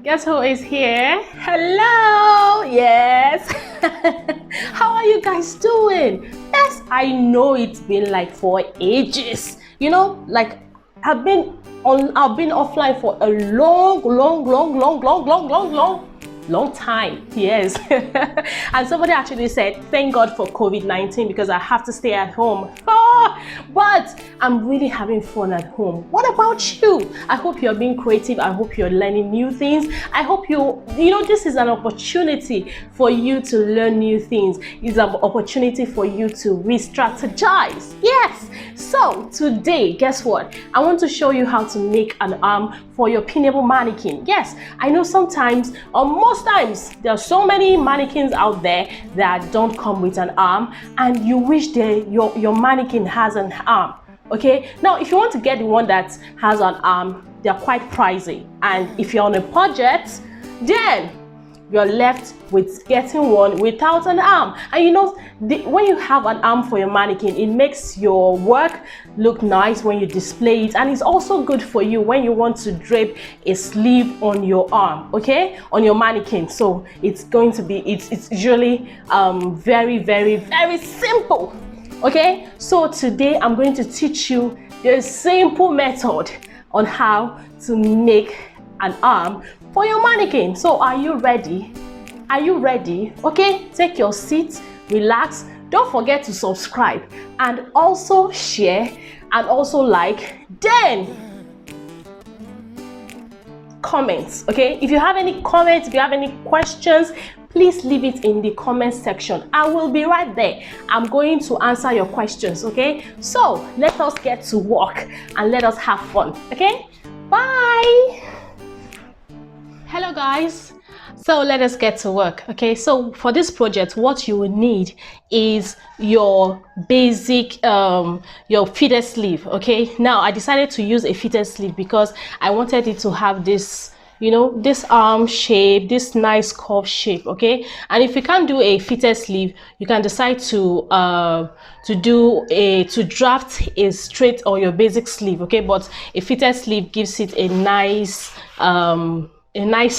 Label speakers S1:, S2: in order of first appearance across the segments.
S1: Guess who is here? Hello! Yes! How are you guys doing? Yes, I know it's been like for ages. You know, like I've been offline for a long time. Yes. And somebody actually said, thank God for COVID-19 because I have to stay at home. But I'm really having fun at home. What about you? I hope you're being creative. I hope you're learning new things. I hope this is an opportunity for you to learn new things. It's an opportunity for you to re-strategize. Yes. So today, guess what? I want to show you how to make an arm for your pinnable mannequin. Yes, I know sometimes, or most times, there are so many mannequins out there that don't come with an arm, and you wish your mannequin has an arm. Okay, now if you want to get the one that has an arm, they're quite pricey, and if you're on a budget, then you're left with getting one without an arm. And you know, when you have an arm for your mannequin, it makes your work look nice when you display it, and it's also good for you when you want to drape a sleeve on your arm, okay, on your mannequin. So it's going to be, it's usually very, very, very simple. Okay, so today I'm going to teach you a simple method on how to make an arm for your mannequin. So are you ready? Are you ready? Okay, take your seat, relax. Don't forget to subscribe and also share and also like. Then comments. Okay, if you have any comments, if you have any questions, please leave it in the comment section. I will be right there. I'm going to answer your questions. Okay, so let us get to work and let us have fun. Okay, bye. Hello guys, so let us get to work. Okay, so for this project, what you will need is your basic your fitted sleeve. Okay, now I decided to use a fitted sleeve because I wanted it to have this, you know, this arm shape, this nice curve shape. Okay, and if you can't do a fitted sleeve, you can decide to draft a straight or your basic sleeve. Okay, but a fitted sleeve gives it a nice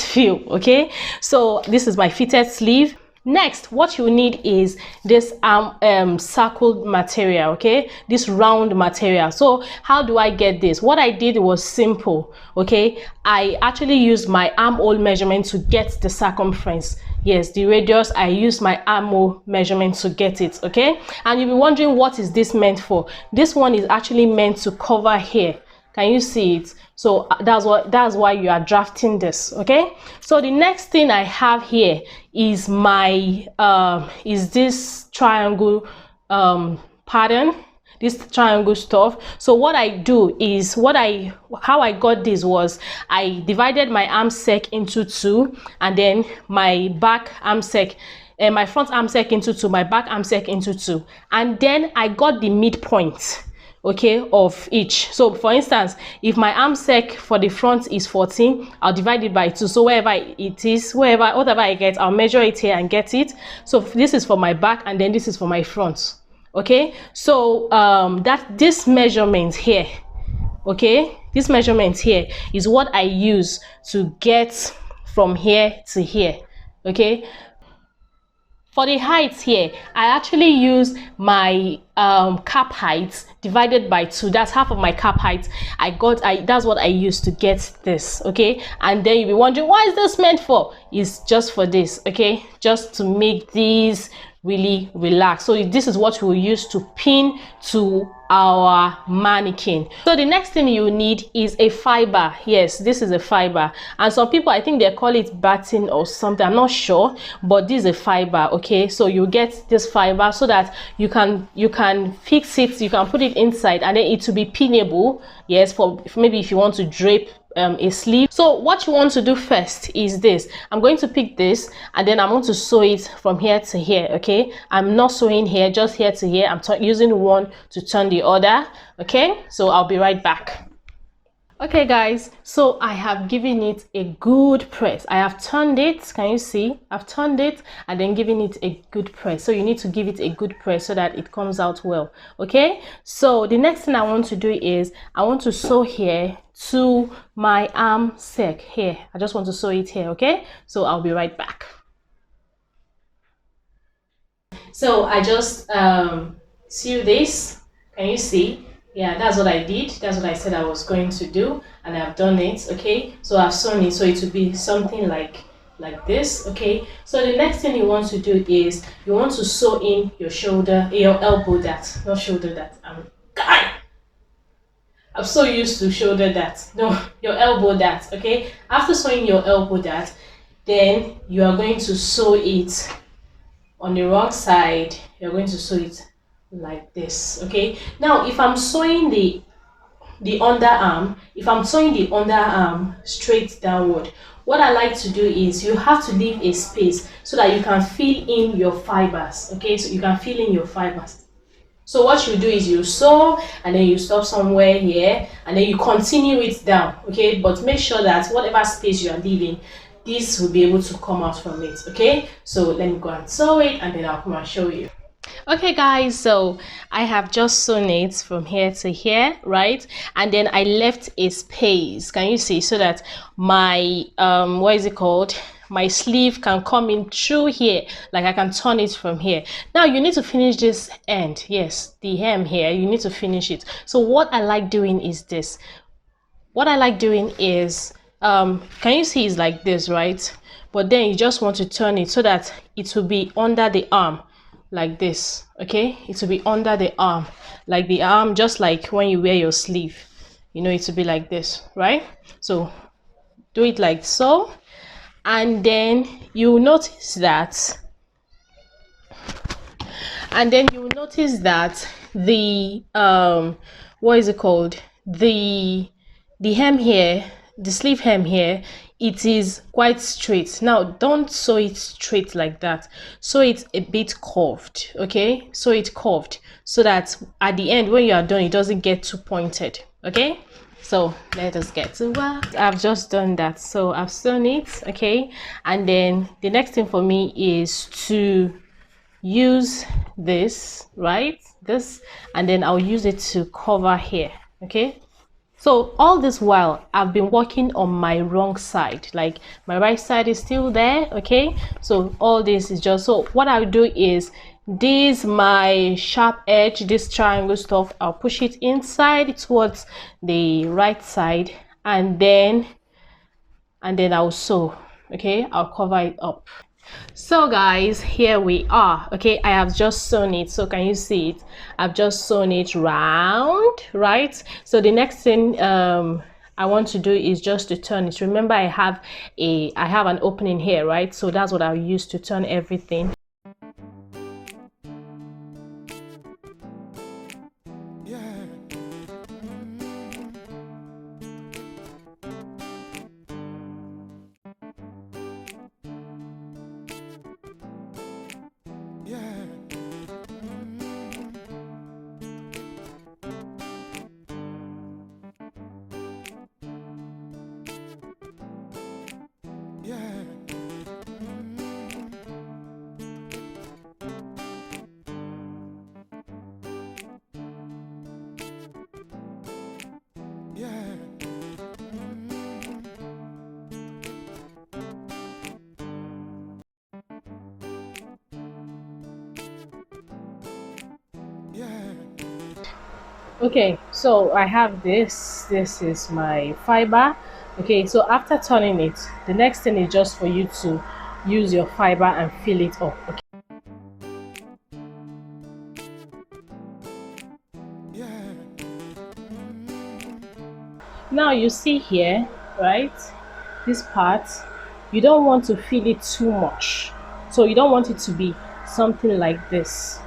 S1: feel. Okay, so this is my fitted sleeve. Next, what you need is this circled material. Okay, this round material. So how do I get this? What I did was simple. Okay, I actually used my armhole measurement to get the circumference. Yes, the radius, I used my armhole measurement to get it. Okay, and you'll be wondering, what is this meant for? This one is actually meant to cover here. Can you see it? So that's why you are drafting this. Okay, so the next thing I have here is my is this triangle pattern, this triangle stuff. So what I do is, how I got this was, I divided my arm sec into two, and then my back arm sec, my front arm sec into two, my back arm sec into two, and then I got the midpoint, okay, of each. So for instance, if my arm sec for the front is 14, I'll divide it by 2. So wherever it is, whatever I get, I'll measure it here and get it. So this is for my back, and then this is for my front. Okay, so this measurement here, okay, this measurement here is what I use to get from here to here. Okay, for the height here, I actually use my cap height divided by 2. That's half of my cap height. That's what I used to get this. Okay, and then you'll be wondering, what is this meant for? It's just for this. Okay, just to make these really relax. So this is what we'll use to pin to our mannequin. So the next thing you need is a fiber. Yes, this is a fiber, and some people, I think they call it batting or something, I'm not sure, but this is a fiber. Okay, so you get this fiber so that you can fix it, you can put it inside, and then it will be pinnable. Yes, for maybe if you want to drape a sleeve. So what you want to do first is this. I'm going to pick this, and then I'm going to sew it from here to here. Okay, I'm not sewing here, just here to here. I'm using one to turn the other. Okay, so I'll be right back. Okay guys, so I have given it a good press. I have turned it, can you see? I've turned it and then given it a good press. So you need to give it a good press so that it comes out well. Okay, so the next thing I want to do is I want to sew here to my arm sec here. I just want to sew it here. Okay, so I'll be right back. So I just sew this, can you see? Yeah, that's what I did. That's what I said I was going to do, and I've done it. Okay, so I've sewn it, so it will be something like this. Okay, so the next thing you want to do is you want to sew in your shoulder, your elbow dart, not shoulder dart. I'm so used to shoulder dart. No, your elbow dart. Okay, after sewing your elbow dart, then you are going to sew it on the wrong side. You're going to sew it like this. Okay, now if I'm sewing the underarm, if I'm sewing the underarm straight downward, what I like to do is you have to leave a space so that you can fill in your fibers. Okay, so you can fill in your fibers. So what you do is you sew and then you stop somewhere here and then you continue it down. Okay, but make sure that whatever space you are leaving, this will be able to come out from it. Okay, so let me go and sew it and then I'll come and show you. Okay guys, so I have just sewn it from here to here, right? And then I left a space, can you see, so that my what is it called, my sleeve can come in through here, like I can turn it from here. Now you need to finish this end. Yes, the hem here, you need to finish it. So what I like doing is this. What I like doing is can you see it's like this, right? But then you just want to turn it so that it will be under the arm like this. Okay, it will be under the arm, like the arm, just like when you wear your sleeve, you know, it will be like this, right? So do it like so, and then you notice that the what is it called, the hem here, the sleeve hem here, it is quite straight. Now don't sew it straight like that, sew it a bit curved. Okay, sew it curved so that at the end when you are done it doesn't get too pointed. Okay, so let us get to work. I've just done that, so I've sewn it. Okay, and then the next thing for me is to use this, right, this, and then I'll use it to cover here. Okay, so all this while I've been working on my wrong side, like my right side is still there. Okay, so all this is just, so what I'll do is this, my sharp edge, this triangle stuff, I'll push it inside towards the right side, and then I'll sew. Okay, I'll cover it up. So guys, here we are. Okay, I have just sewn it, so can you see it? I've just sewn it round, right? So the next thing I want to do is just to turn it. Remember I have an opening here, right? So that's what I'll use to turn everything. Okay, so I have this is my fiber. Okay, so after turning it, the next thing is just for you to use your fiber and fill it up. Okay. Now you see here, right, this part, you don't want to fill it too much, so you don't want it to be something like this.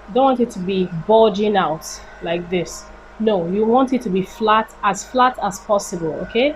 S1: You don't want it to be bulging out like this. No, you want it to be flat as possible. Okay,